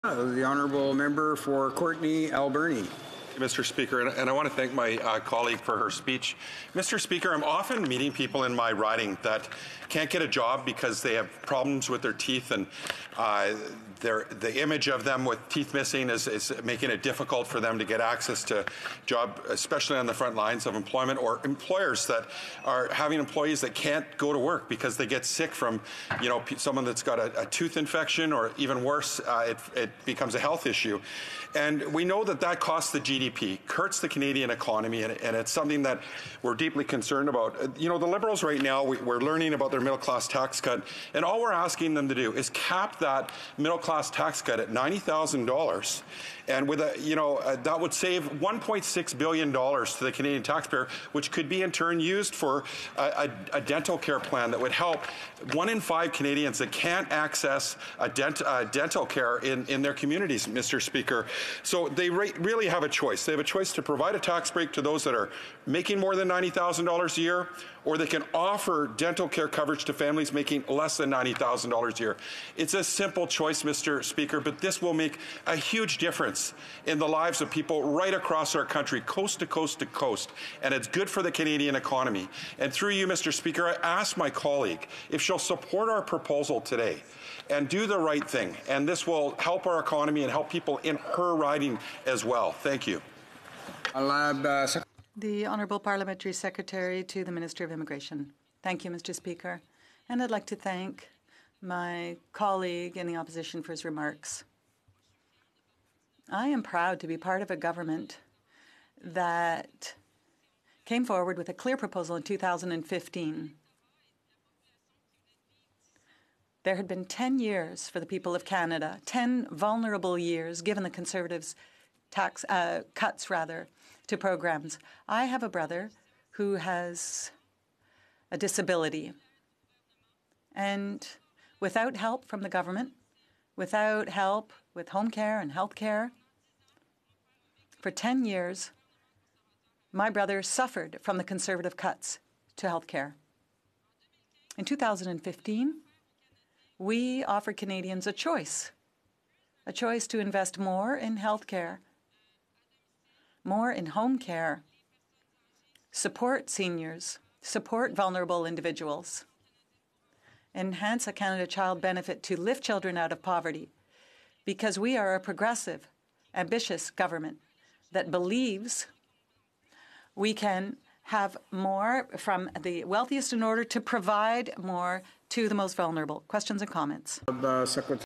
The honourable member for Courtenay-Alberni. Mr. Speaker, and I want to thank my colleague for her speech. Mr. Speaker, I'm often meeting people in my riding that can't get a job because they have problems with their teeth, and the image of them with teeth missing is making it difficult for them to get access to job, especially on the front lines of employment, or employers that are having employees that can't go to work because they get sick from, someone that's got a tooth infection, or even worse, it becomes a health issue. And we know that costs the GDP, hurts the Canadian economy, and it's something that we're deeply concerned about. The Liberals right now, we're learning about their middle-class tax cut, and all we're asking them to do is cap that middle-class tax cut at $90,000, and with that would save $1.6 billion to the Canadian taxpayer, which could be in turn used for a dental care plan that would help 1 in 5 Canadians that can't access dental care in their communities, Mr. Speaker. So they really have a choice. They have a choice to provide a tax break to those that are making more than $90,000 a year, or they can offer dental care coverage to families making less than $90,000 a year. It's a simple choice, Mr. Speaker, but this will make a huge difference in the lives of people right across our country, coast to coast to coast, and it's good for the Canadian economy. And through you, Mr. Speaker, I ask my colleague if she'll support our proposal today and do the right thing, and this will help our economy and help people in her riding as well. Thank you. The Honourable Parliamentary Secretary to the Minister of Immigration. Thank you, Mr. Speaker. And I'd like to thank my colleague in the opposition for his remarks. I am proud to be part of a government that came forward with a clear proposal in 2015. There had been 10 years for the people of Canada, 10 vulnerable years, given the Conservatives' tax cuts to programs. I have a brother who has a disability, and without help from the government, without help with home care and health care, for 10 years, my brother suffered from the Conservative cuts to health care. In 2015, we offered Canadians a choice to invest more in health care, more in home care, support seniors, support vulnerable individuals, enhance a Canada Child benefit to lift children out of poverty, because we are a progressive, ambitious government that believes we can have more from the wealthiest in order to provide more to the most vulnerable. Questions and comments?